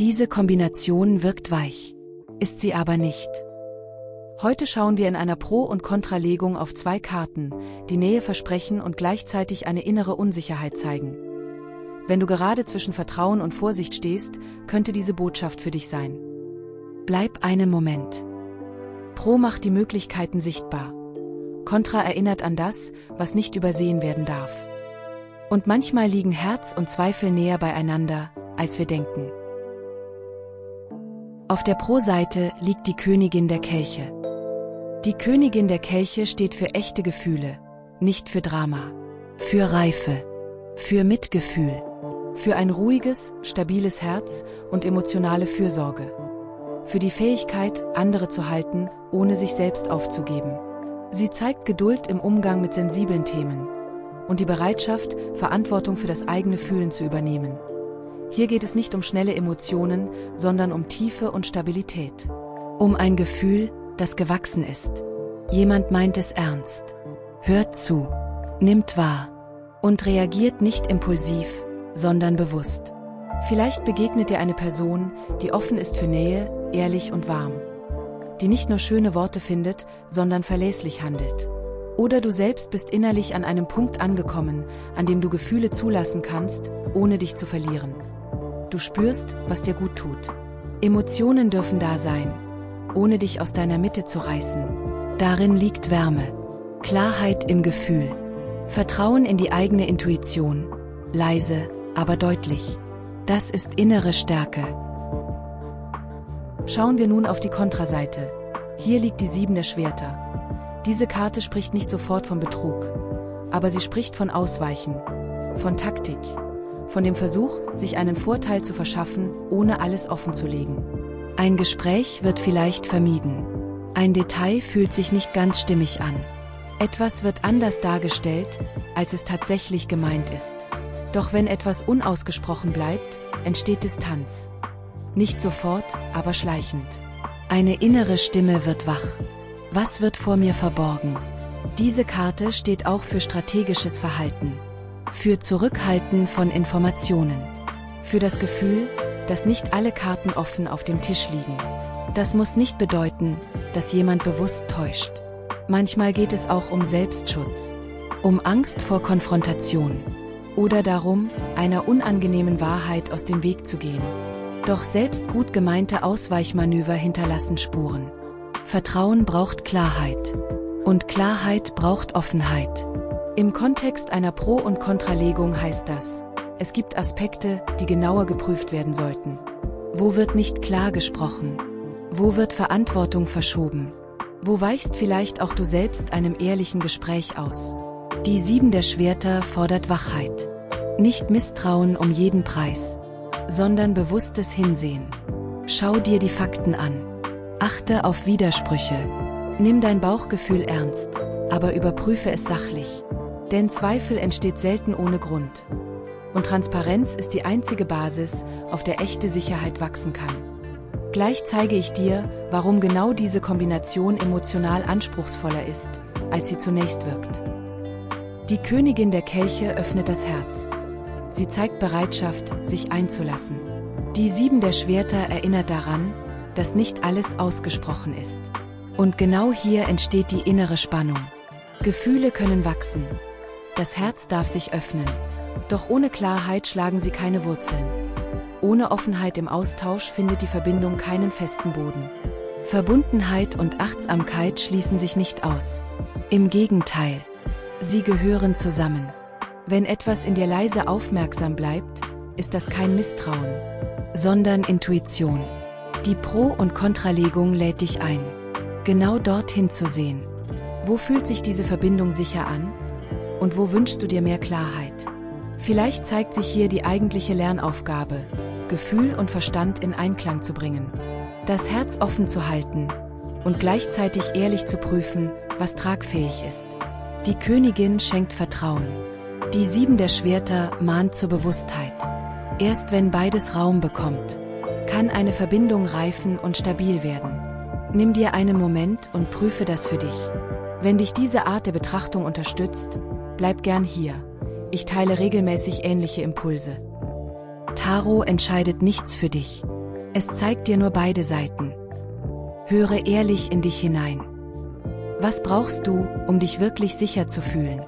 Diese Kombination wirkt weich, ist sie aber nicht. Heute schauen wir in einer Pro- und Kontralegung auf 2 Karten, die Nähe versprechen und gleichzeitig eine innere Unsicherheit zeigen. Wenn du gerade zwischen Vertrauen und Vorsicht stehst, könnte diese Botschaft für dich sein. Bleib einen Moment. Pro macht die Möglichkeiten sichtbar. Kontra erinnert an das, was nicht übersehen werden darf. Und manchmal liegen Herz und Zweifel näher beieinander, als wir denken. Auf der Pro-Seite liegt die Königin der Kelche. Die Königin der Kelche steht für echte Gefühle, nicht für Drama, für Reife, für Mitgefühl, für ein ruhiges, stabiles Herz und emotionale Fürsorge, für die Fähigkeit, andere zu halten, ohne sich selbst aufzugeben. Sie zeigt Geduld im Umgang mit sensiblen Themen und die Bereitschaft, Verantwortung für das eigene Fühlen zu übernehmen. Hier geht es nicht um schnelle Emotionen, sondern um Tiefe und Stabilität. Um ein Gefühl, das gewachsen ist. Jemand meint es ernst, hört zu, nimmt wahr und reagiert nicht impulsiv, sondern bewusst. Vielleicht begegnet dir eine Person, die offen ist für Nähe, ehrlich und warm, die nicht nur schöne Worte findet, sondern verlässlich handelt. Oder du selbst bist innerlich an einem Punkt angekommen, an dem du Gefühle zulassen kannst, ohne dich zu verlieren. Du spürst, was dir gut tut. Emotionen dürfen da sein, ohne dich aus deiner Mitte zu reißen. Darin liegt Wärme, Klarheit im Gefühl, Vertrauen in die eigene Intuition, leise, aber deutlich. Das ist innere Stärke. Schauen wir nun auf die Kontraseite. Hier liegt die 7 der Schwerter. Diese Karte spricht nicht sofort von Betrug, aber sie spricht von Ausweichen, von Taktik, von dem Versuch, sich einen Vorteil zu verschaffen, ohne alles offenzulegen. Ein Gespräch wird vielleicht vermieden. Ein Detail fühlt sich nicht ganz stimmig an. Etwas wird anders dargestellt, als es tatsächlich gemeint ist. Doch wenn etwas unausgesprochen bleibt, entsteht Distanz. Nicht sofort, aber schleichend. Eine innere Stimme wird wach. Was wird vor mir verborgen? Diese Karte steht auch für strategisches Verhalten, für Zurückhalten von Informationen, für das Gefühl, dass nicht alle Karten offen auf dem Tisch liegen. Das muss nicht bedeuten, dass jemand bewusst täuscht. Manchmal geht es auch um Selbstschutz, um Angst vor Konfrontation oder darum, einer unangenehmen Wahrheit aus dem Weg zu gehen. Doch selbst gut gemeinte Ausweichmanöver hinterlassen Spuren. Vertrauen braucht Klarheit. Und Klarheit braucht Offenheit. Im Kontext einer Pro- und Kontralegung heißt das: Es gibt Aspekte, die genauer geprüft werden sollten. Wo wird nicht klar gesprochen? Wo wird Verantwortung verschoben? Wo weichst vielleicht auch du selbst einem ehrlichen Gespräch aus? Die 7 der Schwerter fordert Wachheit. Nicht Misstrauen um jeden Preis, sondern bewusstes Hinsehen. Schau dir die Fakten an. Achte auf Widersprüche. Nimm dein Bauchgefühl ernst, aber überprüfe es sachlich. Denn Zweifel entsteht selten ohne Grund. Und Transparenz ist die einzige Basis, auf der echte Sicherheit wachsen kann. Gleich zeige ich dir, warum genau diese Kombination emotional anspruchsvoller ist, als sie zunächst wirkt. Die Königin der Kelche öffnet das Herz. Sie zeigt Bereitschaft, sich einzulassen. Die 7 der Schwerter erinnert daran, dass nicht alles ausgesprochen ist. Und genau hier entsteht die innere Spannung. Gefühle können wachsen. Das Herz darf sich öffnen. Doch ohne Klarheit schlagen sie keine Wurzeln. Ohne Offenheit im Austausch findet die Verbindung keinen festen Boden. Verbundenheit und Achtsamkeit schließen sich nicht aus. Im Gegenteil, sie gehören zusammen. Wenn etwas in dir leise aufmerksam bleibt, ist das kein Misstrauen, sondern Intuition. Die Pro- und Kontralegung lädt dich ein, genau dorthin zu sehen. Wo fühlt sich diese Verbindung sicher an? Und wo wünschst du dir mehr Klarheit? Vielleicht zeigt sich hier die eigentliche Lernaufgabe, Gefühl und Verstand in Einklang zu bringen. Das Herz offen zu halten und gleichzeitig ehrlich zu prüfen, was tragfähig ist. Die Königin schenkt Vertrauen. Die 7 der Schwerter mahnt zur Bewusstheit. Erst wenn beides Raum bekommt, kann eine Verbindung reifen und stabil werden. Nimm dir einen Moment und prüfe das für dich. Wenn dich diese Art der Betrachtung unterstützt, bleib gern hier. Ich teile regelmäßig ähnliche Impulse. Tarot entscheidet nichts für dich. Es zeigt dir nur beide Seiten. Höre ehrlich in dich hinein. Was brauchst du, um dich wirklich sicher zu fühlen?